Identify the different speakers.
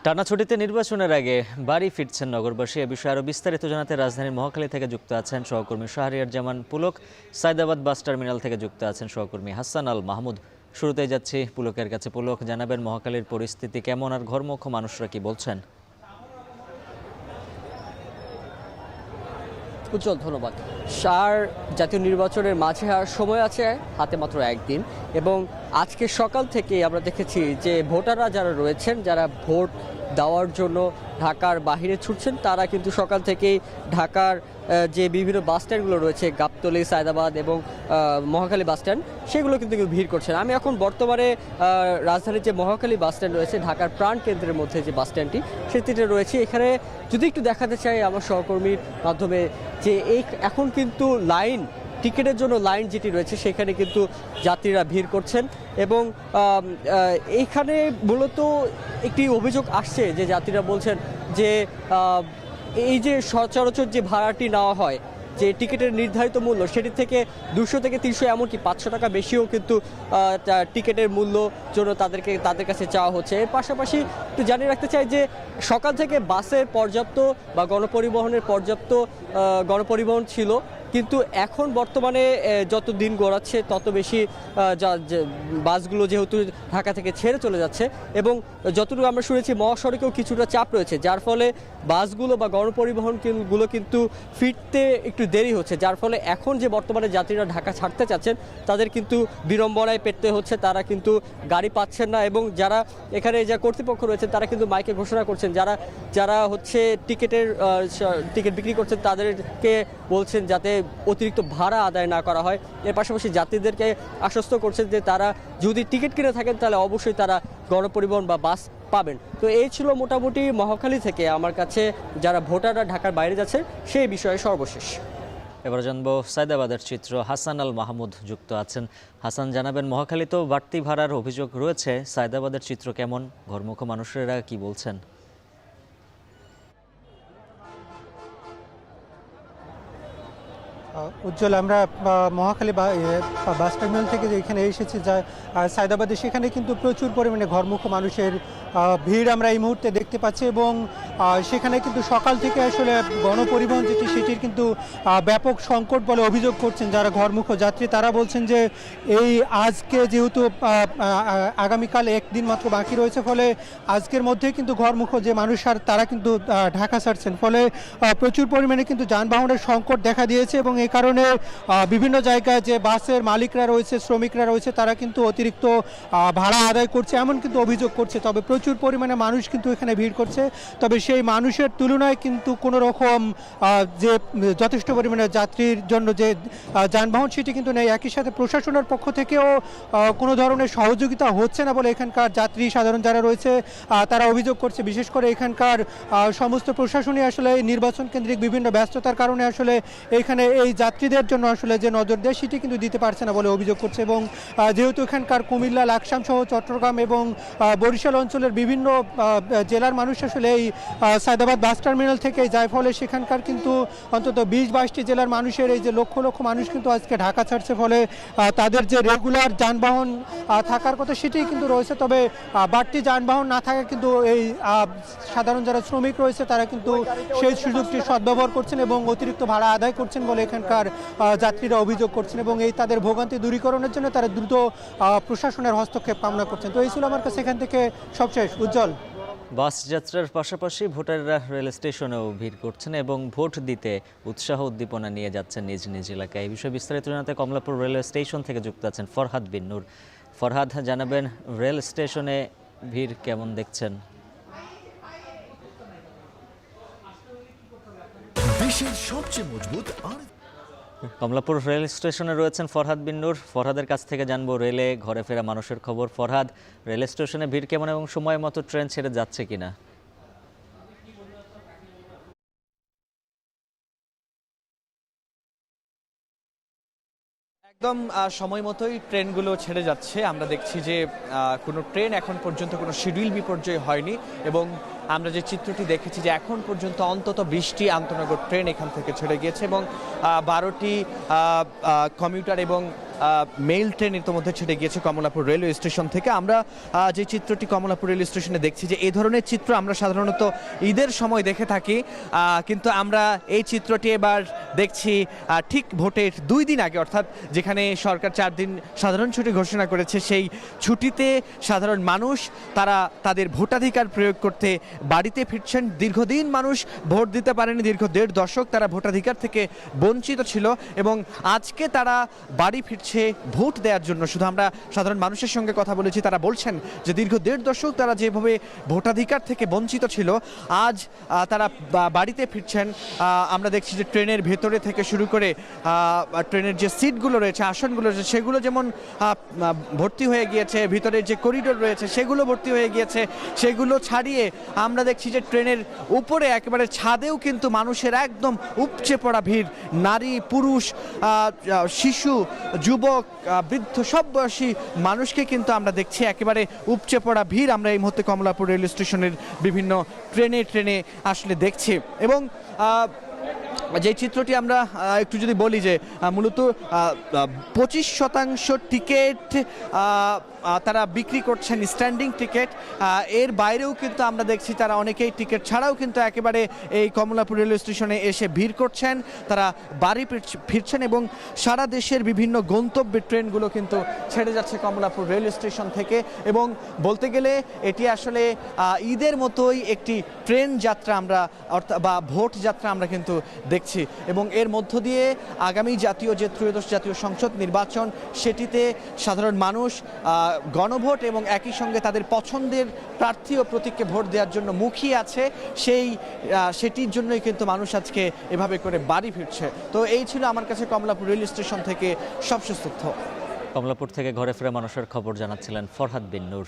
Speaker 1: টানা ছুটিতে নির্বাচনের আগে বাড়ি ফিরছেন নগরবাসী। এ বিষয়ে আরও বিস্তারিত জানাতে রাজধানীর মহাখালী থেকে যুক্ত আছেন সহকর্মী শাহরিয়ার জামান পুলক, সায়দাবাদ বাস টার্মিনাল থেকে যুক্ত আছেন সহকর্মী হাসান আল মাহমুদ। শুরুতেই যাচ্ছি পুলকের কাছে। পুলক, জানাবেন মহাখালীর পরিস্থিতি কেমন আর ঘরমুখ মানুষরা কি বলছেন?
Speaker 2: উজ্জ্বল, ধন্যবাদ। জাতীয় নির্বাচনের মাঝে আর সময় আছে হাতে মাত্র একদিন, এবং আজকে সকাল থেকে আমরা দেখেছি যে ভোটাররা যারা রয়েছেন, যারা ভোট দেওয়ার জন্য ঢাকার বাহিরে ছুটছেন, তারা কিন্তু সকাল থেকেই ঢাকার যে বিভিন্ন বাস স্ট্যান্ডগুলো রয়েছে, গাবতলী, সায়দাবাদ এবং মহাখালী বাস স্ট্যান্ড, সেগুলো কিন্তু ভিড় করছেন। আমি এখন বর্তমানে রাজধানীর যে মহাখালী বাস স্ট্যান্ড রয়েছে, ঢাকার প্রাণ কেন্দ্রের মধ্যে যে বাস স্ট্যান্ডটি, সেটিতে রয়েছে। এখানে যদি একটু দেখাতে চাই আমার সহকর্মীর মাধ্যমে, যে এখন কিন্তু টিকিটের জন্য লাইন যেটি রয়েছে, সেখানে কিন্তু যাত্রীরা ভিড় করছেন। এবং এইখানে মূলত একটি অভিযোগ আসছে যে যাত্রীরা বলছেন যে এই যে সচরাচর যে ভাড়াটি নেওয়া হয়, যে টিকিটের নির্ধারিত মূল্য, সেটি থেকে 200 থেকে 300 এমনকি 500 টাকা বেশিও কিন্তু টিকিটের মূল্য জন্য তাদের কাছে চাওয়া হচ্ছে। এর পাশাপাশি একটু জানিয়ে রাখতে চাই যে সকাল থেকে বাসের পর্যাপ্ত বা গণপরিবহন ছিল, কিন্তু এখন বর্তমানে যত দিন গড়াচ্ছে তত বেশি বাসগুলো যেহেতু ঢাকা থেকে ছেড়ে চলে যাচ্ছে, এবং যতটুকু আমরা শুনেছি মহাসড়কেও কিছুটা চাপ রয়েছে, যার ফলে বাসগুলো বা গণপরিবহনগুলো কিন্তু ফিরতে একটু দেরি হচ্ছে। যার ফলে এখন যে বর্তমানে যাত্রীরা ঢাকা ছাড়তে চাচ্ছেন, তাদের কিন্তু বিড়ম্বনায় পেতে হচ্ছে, তারা কিন্তু গাড়ি পাচ্ছেন না। এবং যারা এখানে যা কর্তৃপক্ষ রয়েছেন, তারা কিন্তু মাইকে ঘোষণা করছেন, যারা হচ্ছে টিকিট বিক্রি করছেন, তাদেরকে বলছেন যাতে অতিরিক্ত ভাড়া আদায় না করা হয়। এর পাশাপাশি যাত্রীদেরকে আশ্বস্ত করছেন যে তারা যদি টিকিট কিনে থাকেন, তাহলে অবশ্যই তারা গণপরিবহন বা বাস পাবেন। তো এই ছিল মোটামুটি মহাখালী থেকে আমার কাছে যারা ভোটাররা ঢাকার বাইরে যাচ্ছে সেই বিষয়ে সর্বশেষ।
Speaker 1: এবার জানবো সায়দাবাদের চিত্র। হাসান আল মাহমুদ যুক্ত আছেন। হাসান, জানাবেন মহাখালী তো বাড়তি ভাড়ার অভিযোগ রয়েছে, সায়দাবাদের চিত্র কেমন? ঘরমুখ মানুষেরা কি বলছেন?
Speaker 3: উজ্জ্বল, আমরা মহাখালী বাস টার্মিনাল থেকে এখানে এসেছি, যা সায়দাবাদে, সেখানে কিন্তু প্রচুর পরিমাণে ঘরমুখ মানুষের ভিড় আমরা এই মুহূর্তে দেখতে পাচ্ছি। এবং সেখানে কিন্তু সকাল থেকে আসলে গণপরিবহন যেটি, সেটির কিন্তু ব্যাপক সংকট বলে অভিযোগ করছেন যারা ঘরমুখ যাত্রী। তারা বলছেন যে এই আজকে যেহেতু আগামীকাল একদিন মাত্র বাকি রয়েছে, ফলে আজকের মধ্যে কিন্তু ঘরমুখ যে মানুষ আর তারা কিন্তু ঢাকা ছাড়ছেন, ফলে প্রচুর পরিমাণে কিন্তু যানবাহনের সংকট দেখা দিয়েছে। এবং এই কারণে বিভিন্ন জায়গায় যে বাসের মালিকরা রয়েছে, শ্রমিকরা রয়েছে, তারা কিন্তু অতিরিক্ত ভাড়া আদায় করছে, এমন কিন্তু অভিযোগ করছে। তবে প্রচুর পরিমাণে মানুষ কিন্তু এখানে ভিড় করছে, তবে সেই মানুষের তুলনায় কিন্তু কোনো রকম যে যথেষ্ট পরিমাণে যাত্রীর জন্য যে যানবাহন, সেটি কিন্তু নেই। একই সাথে প্রশাসনের পক্ষ থেকেও কোনো ধরনের সহযোগিতা হচ্ছে না বলে এখানকার যাত্রী সাধারণ যারা রয়েছে তারা অভিযোগ করছে। বিশেষ করে এখানকার সমস্ত প্রশাসনই আসলে নির্বাচন কেন্দ্রিক বিভিন্ন ব্যস্ততার কারণে আসলে এখানে এই যাত্রীদের জন্য আসলে যে নজর দেয়, সেটি কিন্তু দিতে পারছে না বলে অভিযোগ করছে। এবং যেহেতু এখানকার কুমিল্লা, লাকসাম সহ চট্টগ্রাম এবং বরিশাল অঞ্চলের বিভিন্ন জেলার মানুষ আসলে এই সায়দাবাদ বাস টার্মিনাল থেকে যায়, ফলে সেখানকার কিন্তু অন্তত 20-22টি জেলার মানুষের এই যে লক্ষ লক্ষ মানুষ কিন্তু আজকে ঢাকা ছাড়ছে, ফলে তাদের যে রেগুলার যানবাহন থাকার কথা সেটি কিন্তু রয়েছে। তবে বাড়তি যানবাহন না থাকা কিন্তু এই সাধারণ যারা শ্রমিক রয়েছে, তারা কিন্তু সেই সুযোগটি সদ্ব্যবহার করছেন এবং অতিরিক্ত ভাড়া আদায় করছেন বলে এখানকার যাত্রীরা অভিযোগ করছেন। এবং এই তাদের ভোগান্তি দূরীকরণের জন্য তারা দ্রুত প্রশাসনের হস্তক্ষেপ কামনা করছেন। তো এই ছিল আমার কাছে এখান থেকে সবশেষ। উজ্জ্বল,
Speaker 1: বাস যাত্রার পাশাপাশি ভোটাররা রেল স্টেশনেও ভিড় করছেন এবং ভোট দিতে উৎসাহ উদ্দীপনা নিয়ে যাচ্ছেন নিজ নিজ এলাকায়। এই বিষয়ে বিস্তারিত জানাতে কমলাপুর রেলওয়ে স্টেশন থেকে যুক্ত আছেন ফরহাদ বিন নূর। ফরহাদ, জানাবেন রেল স্টেশনে ভিড় কেমন দেখছেন?
Speaker 4: দেশের সবচেয়ে মজবুত
Speaker 1: কমলাপুর রেল স্টেশনে রয়েছেন ফরহাদ বিন নূর। ফরহাদের কাছ থেকে জানবো রেলে ঘরে ফেরা মানুষের খবর। ফরহাদ, রেল স্টেশনে ভিড় কেমন এবং সময় মতো ট্রেন ছেড়ে যাচ্ছে কিনা?
Speaker 5: একদম সময় মতোই ট্রেনগুলো ছেড়ে যাচ্ছে। আমরা দেখছি যে কোনো ট্রেন এখন পর্যন্ত কোনো শিডিউল বিপর্যয় হয়নি, এবং আমরা যে চিত্রটি দেখেছি যে এখন পর্যন্ত অন্তত 20টি আন্তনগর ট্রেন এখান থেকে ছেড়ে গিয়েছে, এবং 12টি কমিউটার এবং মেইল ট্রেন ইতিমধ্যে ছেড়ে গিয়েছে কমলাপুর রেলওয়ে স্টেশন থেকে। আমরা যে চিত্রটি কমলাপুর রেলওয়ে স্টেশনে দেখছি, যে এই ধরনের চিত্র আমরা সাধারণত ঈদের সময় দেখে থাকি, কিন্তু আমরা এই চিত্রটি এবার দেখছি ঠিক ভোটের 2 দিন আগে, অর্থাৎ যেখানে সরকার 4 দিন সাধারণ ছুটি ঘোষণা করেছে, সেই ছুটিতে সাধারণ মানুষ তারা তাদের ভোটাধিকার প্রয়োগ করতে বাড়িতে ফিরছেন। দীর্ঘদিন মানুষ ভোট দিতে পারেনি, দীর্ঘ 1.5 দশক তারা ভোটাধিকার থেকে বঞ্চিত ছিল এবং আজকে তারা বাড়ি ফিরছে ভোট দেওয়ার জন্য। শুধু আমরা সাধারণ মানুষের সঙ্গে কথা বলেছি, তারা বলছেন যে দীর্ঘ 1.5 দশক তারা যেভাবে ভোটাধিকার থেকে বঞ্চিত ছিল, আজ তারা বাড়িতে ফিরছেন। আমরা দেখছি যে ট্রেনের ভেতরে থেকে শুরু করে ট্রেনের যে সিটগুলো রয়েছে, আসনগুলো রয়েছে, সেগুলো যেমন ভর্তি হয়ে গিয়েছে, ভিতরে যে করিডোর রয়েছে সেগুলো ভর্তি হয়ে গিয়েছে। সেগুলো ছাড়িয়ে আমরা দেখছি যে ট্রেনের উপরে একেবারে ছাদেও কিন্তু মানুষের একদম উপচে পড়া ভিড়। নারী, পুরুষ, শিশু, যুবক, বৃদ্ধ, সব বয়সী মানুষকে কিন্তু আমরা দেখছি একেবারে উপচে পড়া ভিড়। আমরা এই মুহূর্তে কমলাপুর রেল স্টেশনের বিভিন্ন ট্রেনে আসলে দেখছি। এবং যে চিত্রটি আমরা একটু যদি বলি যে মূলত 25% টিকিট তারা বিক্রি করছেন, স্ট্যান্ডিং টিকিট। এর বাইরেও কিন্তু আমরা দেখছি তারা অনেকেই টিকিট ছাড়াও কিন্তু একেবারে এই কমলাপুর রেলওয়ে স্টেশনে এসে ভিড় করছেন, তারা বাড়ি ফিরছেন এবং সারা দেশের বিভিন্ন গন্তব্যের ট্রেনগুলো কিন্তু ছেড়ে যাচ্ছে কমলাপুর রেলওয়ে স্টেশন থেকে। এবং বলতে গেলে এটি আসলে ঈদের মতোই একটি ট্রেন যাত্রা আমরা বা ভোট যাত্রা আমরা কিন্তু দেখছি। এবং এর মধ্য দিয়ে আগামী জাতীয় যে 13শ জাতীয় সংসদ নির্বাচন, সেটিতে সাধারণ মানুষ গণভোট এবং একই সঙ্গে তাদের পছন্দের প্রার্থী ও প্রতীককে ভোট দেওয়ার জন্য মুখিয়ে আছে। সেটির জন্যই কিন্তু মানুষ আজকে এভাবে করে বাড়ি ফিরছে। তো এই ছিল আমার কাছে কমলাপুর রেল স্টেশন থেকে সবশেষ তথ্য।
Speaker 1: কমলাপুর থেকে ঘরে ফেরা মানুষের খবর জানাচ্ছিলেন ফরহাদ বিন নূর।